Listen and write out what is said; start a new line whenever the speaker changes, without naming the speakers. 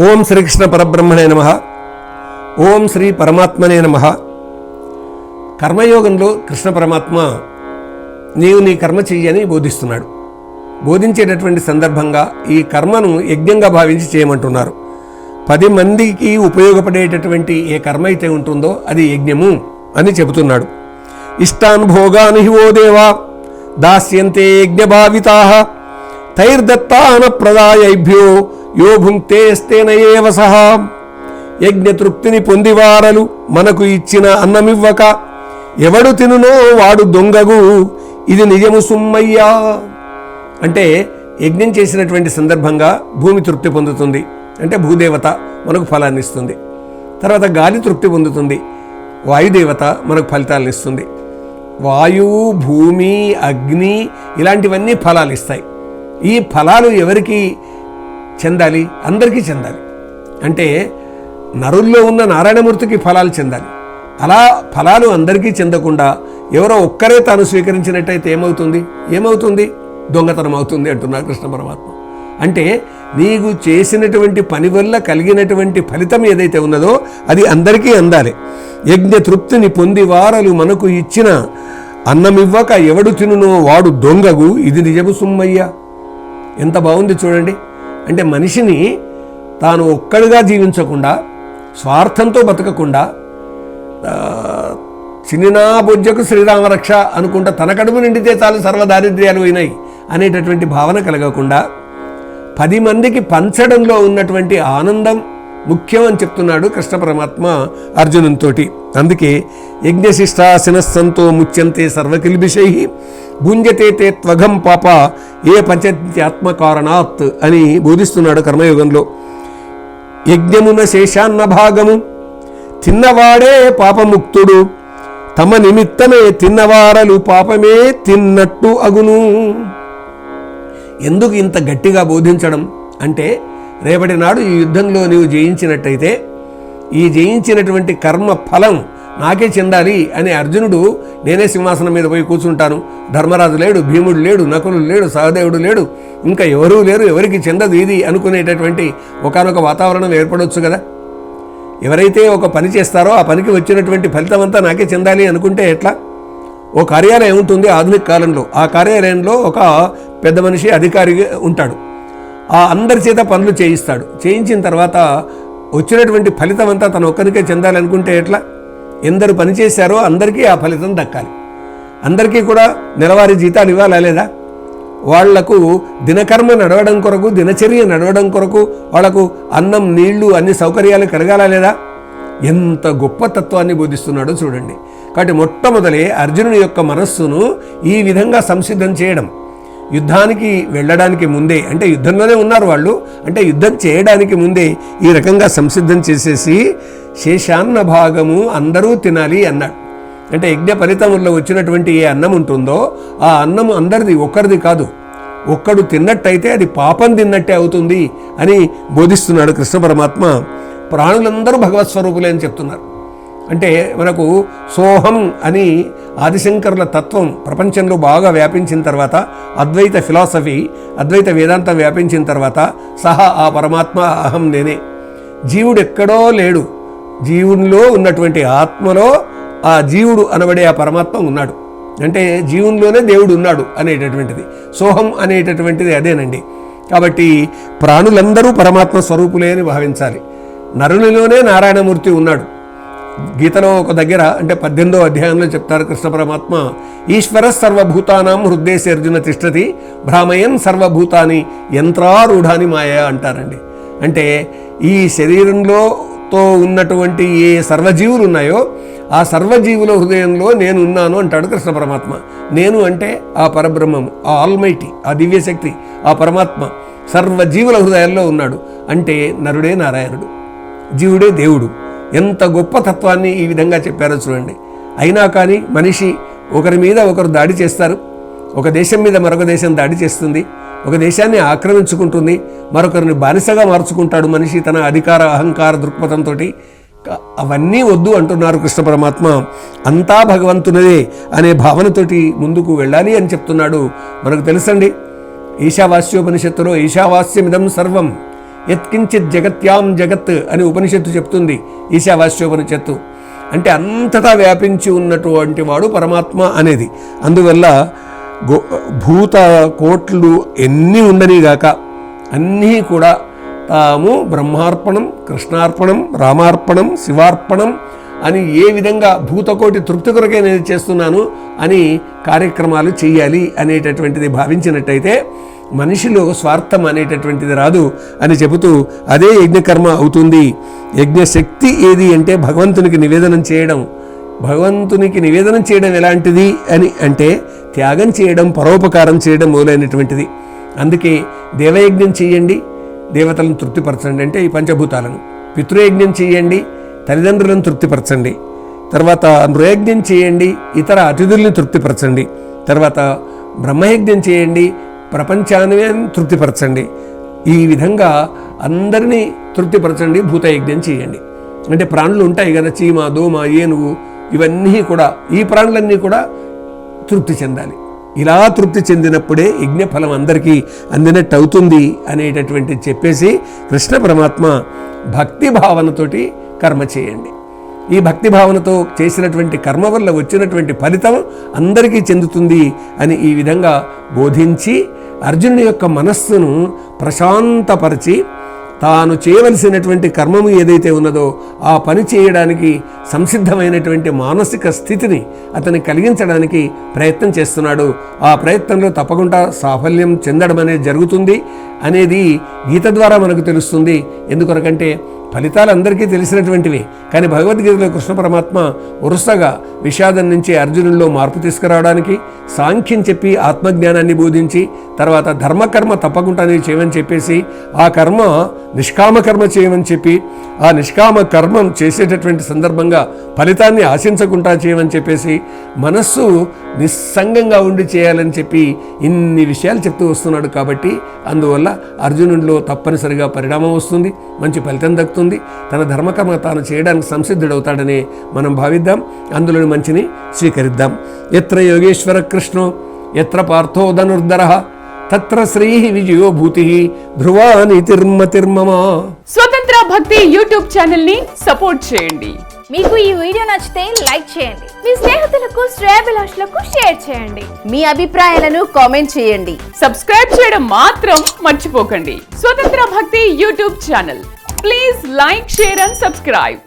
ఓం శ్రీకృష్ణ పరబ్రహ్మణే నమః. ఓం శ్రీ పరమాత్మనే నమః. కర్మయోగంలో కృష్ణ పరమాత్మ నీవు నీ కర్మ చెయ్యని బోధిస్తున్నాడు. బోధించేటటువంటి సందర్భంగా ఈ కర్మను యజ్ఞంగా భావించి చేయమంటున్నారు. 10 మందికి ఉపయోగపడేటటువంటి ఏ కర్మ అయితే ఉంటుందో అది యజ్ఞము అని చెబుతున్నాడు. ఇష్టాన్ భోగాన్ హి ఓ దేవా దాస్యంతే యజ్ఞభావితాః తైర్దత్తాన ప్రదాయైభ్యో యో భుంక్తేస్తేన ఏవ సహ. యజ్ఞతృప్తిని పొందివారలు మనకు ఇచ్చిన అన్నమివ్వక ఎవడు తినునో వాడు దొంగగు, ఇది నిజము సుమ్మయ్యా. అంటే యజ్ఞం చేసినటువంటి సందర్భంగా భూమి తృప్తి పొందుతుంది, అంటే భూదేవత మనకు ఫలాన్ని ఇస్తుంది. తర్వాత గాలి తృప్తి పొందుతుంది, వాయుదేవత మనకు ఫలితాలను ఇస్తుంది. వాయువు, భూమి, అగ్ని ఇలాంటివన్నీ ఫలాలు ఇస్తాయి. ఈ ఫలాలు ఎవరికి చెందాలి? అందరికీ చెందాలి. అంటే నరుల్లో ఉన్న నారాయణమూర్తికి ఫలాలు చెందాలి. అలా ఫలాలు అందరికీ చెందకుండా ఎవరో ఒక్కరే తాను స్వీకరించినట్టయితే ఏమవుతుంది? దొంగతనం అవుతుంది అంటున్నారు కృష్ణ పరమాత్మ. అంటే నీకు చేసినటువంటి పని వల్ల కలిగినటువంటి ఫలితం ఏదైతే ఉన్నదో అది అందరికీ అందాలి. యజ్ఞ తృప్తిని పొంది వారలు మనకు ఇచ్చిన అన్నమివ్వక ఎవడు తినునో వాడు దొంగగు, ఇది నిజము సుమ్మయ్య. ఎంత బాగుంది చూడండి. అంటే మనిషిని తాను ఒక్కడిగా జీవించకుండా, స్వార్థంతో బతకకుండా, చిన్న బొజ్జకు శ్రీరామరక్ష అనుకుంటా తన కడుపు నిండితే చాలు సర్వదారిద్ర్యాలు పోయినాయి అనేటటువంటి భావన కలగకుండా 10 మందికి పంచడంలో ఉన్నటువంటి ఆనందం ముఖ్యం అని చెప్తున్నాడు కృష్ణ పరమాత్మ అర్జునునితోటి. అందుకే యజ్ఞశిష్టాశినస్సంతో ముచ్యంతే సర్వకిల్బిషై భుంజతే తే త్వగం పాప ఏ పంచాత్మకారణాత్ అని బోధిస్తున్నాడు కర్మయోగంలో. యజ్ఞమున శేషాన్న భాగము తిన్నవాడే పాపముక్తుడు, తమ నిమిత్తమే తిన్నవారలు పాపమే తిన్నట్టు అగును. ఎందుకు ఇంత గట్టిగా బోధించడం అంటే, రేపటి నాడు ఈ యుద్ధంలో నీవు జయించినట్టయితే ఈ జయించినటువంటి కర్మ ఫలం నాకే చెందాలి అని అర్జునుడు, నేనే సింహాసనం మీద పోయి కూర్చుంటాను, ధర్మరాజు లేడు, భీముడు లేడు, నకులుడు లేడు, సహదేవుడు లేడు, ఇంకా ఎవరూ లేరు, ఎవరికి చెందదు ఇది అనుకునేటటువంటి ఒకానొక వాతావరణం ఏర్పడవచ్చు కదా. ఎవరైతే ఒక పని చేస్తారో ఆ పనికి వచ్చినటువంటి ఫలితం అంతా నాకే చెందాలి అనుకుంటే ఎట్లా? ఓ కార్యాలయం ఉంటుంది ఆధునిక కాలంలో. ఆ కార్యాలయంలో ఒక పెద్ద మనిషి అధికారి ఉంటాడు. ఆ అందరి చేత పనులు చేయిస్తాడు. చేయించిన తర్వాత వచ్చినటువంటి ఫలితం అంతా తన ఒక్కరికే చెందాలి అనుకుంటే ఎట్లా? ఎందరు పనిచేశారో అందరికీ ఆ ఫలితం దక్కాలి. అందరికీ కూడా నెలవారీ జీతాలు ఇవ్వాలా లేదా? వాళ్లకు దినకర్మ నడవడం కొరకు, దినచర్య నడవడం కొరకు వాళ్లకు అన్నం, నీళ్లు, అన్ని సౌకర్యాలు కలగాలా లేదా? ఎంత గొప్ప తత్వాన్ని బోధిస్తున్నాడో చూడండి. కాబట్టి మొట్టమొదలే అర్జునుని యొక్క మనస్సును ఈ విధంగా సంసిద్ధం చేయడం. యుద్ధానికి వెళ్ళడానికి ముందే, అంటే యుద్ధంలోనే ఉన్నారు వాళ్ళు, అంటే యుద్ధం చేయడానికి ముందే ఈ రకంగా సంసిద్ధం చేసేసి శేషాన్న భాగము అందరూ తినాలి అన్నాడు. అంటే యజ్ఞ ఫలితంలో వచ్చినటువంటి ఏ అన్నం ఉంటుందో ఆ అన్నం అందరిది, ఒక్కరిది కాదు. ఒక్కడు తిన్నట్టయితే అది పాపం తిన్నట్టే అవుతుంది అని బోధిస్తున్నాడు కృష్ణ పరమాత్మ. ప్రాణులందరూ భగవత్ స్వరూపులే అని చెప్తున్నారు. అంటే మనకు సోహం అని ఆదిశంకరుల తత్వం ప్రపంచంలో బాగా వ్యాపించిన తర్వాత, అద్వైత ఫిలాసఫీ, అద్వైత వేదాంతం వ్యాపించిన తర్వాత సహా ఆ పరమాత్మ అహం నేనే. జీవుడు ఎక్కడో లేడు, జీవునిలో ఉన్నటువంటి ఆత్మలో ఆ జీవుడు అనబడే ఆ పరమాత్మ ఉన్నాడు. అంటే జీవునిలోనే దేవుడు ఉన్నాడు అనేటటువంటిది, సోహం అనేటటువంటిది అదేనండి. కాబట్టి ప్రాణులందరూ పరమాత్మ స్వరూపులే అని భావించాలి. నరునిలోనే నారాయణమూర్తి ఉన్నాడు. గీతలో ఒక దగ్గర, అంటే 18వ అధ్యాయంలో చెప్తారు కృష్ణ పరమాత్మ, ఈశ్వర సర్వభూతానాం హృదయే అర్జున తిష్టతి భ్రామయన్ సర్వభూతాని యంత్రారూఢాని మాయ అంటారండి. అంటే ఈ శరీరంలోతో ఉన్నటువంటి ఏ సర్వజీవులు ఉన్నాయో ఆ సర్వజీవుల హృదయంలో నేను ఉన్నాను అంటాడు కృష్ణ పరమాత్మ. నేను అంటే ఆ పరబ్రహ్మము, ఆ ఆల్మైటీ, ఆ దివ్యశక్తి, ఆ పరమాత్మ సర్వజీవుల హృదయాల్లో ఉన్నాడు. అంటే నరుడే నారాయణుడు, జీవుడే దేవుడు. ఎంత గొప్ప తత్వాన్ని ఈ విధంగా చెప్పారో చూడండి. అయినా కానీ మనిషి ఒకరి మీద ఒకరు దాడి చేస్తారు. ఒక దేశం మీద మరొక దేశం దాడి చేస్తుంది, ఒక దేశాన్ని ఆక్రమించుకుంటుంది, మరొకరిని బానిసగా మార్చుకుంటాడు మనిషి తన అధికార అహంకార దృక్పథంతో. అవన్నీ వద్దు అంటున్నారు కృష్ణ పరమాత్మ. అంతా భగవంతునిదే అనే భావనతోటి ముందుకు వెళ్ళాలి అని చెప్తున్నాడు. మనకు తెలుసండి, ఈశావాస్యోపనిషత్తులో ఈశావాస్యమిదం సర్వం యత్కించిత్ జగత్యాం జగత్ అని ఉపనిషత్తు చెప్తుంది, ఈశావాస్యోపనిషత్తు. అంటే అంతటా వ్యాపించి ఉన్నటువంటి వాడు పరమాత్మ అనేది. అందువల్ల భూత కోట్లు ఎన్ని ఉండనిగాక అన్నీ కూడా తాము బ్రహ్మార్పణం, కృష్ణార్పణం, రామార్పణం, శివార్పణం అని ఏ విధంగా భూతకోటి తృప్తి కొరకే నేను చేస్తున్నాను అని కార్యక్రమాలు చేయాలి అనేటటువంటిది భావించినట్టయితే మనిషిలో స్వార్థం అనేటటువంటిది రాదు అని చెబుతూ అదే యజ్ఞకర్మ అవుతుంది. యజ్ఞశక్తి ఏది అంటే భగవంతునికి నివేదనం చేయడం. భగవంతునికి నివేదనం చేయడం ఎలాంటిది అని అంటే త్యాగం చేయడం, పరోపకారం చేయడం మొదలైనటువంటిది. అందుకే దేవయజ్ఞం చేయండి, దేవతలను తృప్తిపరచండి అంటే ఈ పంచభూతాలను. పితృయజ్ఞం చేయండి, తల్లిదండ్రులను తృప్తిపరచండి. తర్వాత నృయజ్ఞం చేయండి, ఇతర అతిథుల్ని తృప్తిపరచండి. తర్వాత బ్రహ్మయజ్ఞం చేయండి, ప్రపంచాన్ని తృప్తిపరచండి. ఈ విధంగా అందరినీ తృప్తిపరచండి. భూతయజ్ఞం చేయండి అంటే ప్రాణులు ఉంటాయి కదా, చీమ, దోమ, ఏనుగు, ఇవన్నీ కూడా, ఈ ప్రాణులన్నీ కూడా తృప్తి చెందాలి. ఇలా తృప్తి చెందినప్పుడే యజ్ఞఫలం అందరికీ అందినట్టు అవుతుంది అనేటటువంటి చెప్పేసి కృష్ణ పరమాత్మ భక్తి భావనతోటి కర్మ చేయండి. ఈ భక్తి భావనతో చేసినటువంటి కర్మ వల్ల వచ్చినటువంటి ఫలితం అందరికీ చెందుతుంది అని ఈ విధంగా బోధించి అర్జునుని యొక్క మనస్సును ప్రశాంతపరిచి తాను చేయవలసినటువంటి కర్మము ఏదైతే ఉన్నదో ఆ పని చేయడానికి సంసిద్ధమైనటువంటి మానసిక స్థితిని అతని కలిగించడానికి ప్రయత్నం చేస్తున్నాడు. ఆ ప్రయత్నంలో తప్పకుండా సాఫల్యం చెందడం అనేది జరుగుతుంది అనేది గీత ద్వారా మనకు తెలుస్తుంది. ఎందుకొరకంటే ఫలితాలు అందరికీ తెలిసినటువంటివి. కానీ భగవద్గీతలో కృష్ణ పరమాత్మ వరుసగా విషాదం నుంచి అర్జునుల్లో మార్పు తీసుకురావడానికి సాంఖ్యం చెప్పి ఆత్మజ్ఞానాన్ని బోధించి తర్వాత ధర్మకర్మ తప్పకుండా చేయమని చెప్పేసి ఆ కర్మ నిష్కామ కర్మ చేయమని చెప్పి ఆ నిష్కామ కర్మం చేసేటటువంటి సందర్భంగా ఫలితాన్ని ఆశించకుండా చేయమని చెప్పేసి మనస్సు నిస్సంగంగా ఉండి చేయాలని చెప్పి ఇన్ని విషయాలు చెప్తూ వస్తున్నాడు. కాబట్టి అందువల్ల అర్జునుడిలో తప్పనిసరిగా పరిణామం వస్తుంది, మంచి ఫలితం దక్కుతుంది. తన ధర్మకర్మ తాను చేయడానికి సంసిద్ధుడవుతాడని మనం భావిద్దాం, అందులోని మంచిని స్వీకరిద్దాం. ఎత్ర యోగేశ్వర కృష్ణో ఎత్ర పార్థో ధనుర్ధరః తత్ర శ్రీ విజయో భూతి ధ్రువా నీతిర్మతిర్మమ.
స్వతంత్ర భక్తి యూట్యూబ్ ఛానల్ ని సపోర్ట్ చేయండి.
మీకు ఈ వీడియో నచ్చితే లైక్ చేయండి, మీ స్నేహితులకు శ్రేయోభిలాషులకు షేర్ చేయండి, మీ అభిప్రాయాలను కామెంట్ చేయండి.
సబ్స్క్రైబ్ చేయడం మాత్రం మర్చిపోకండి. స్వతంత్ర భక్తి YouTube channel. Please like, share and subscribe.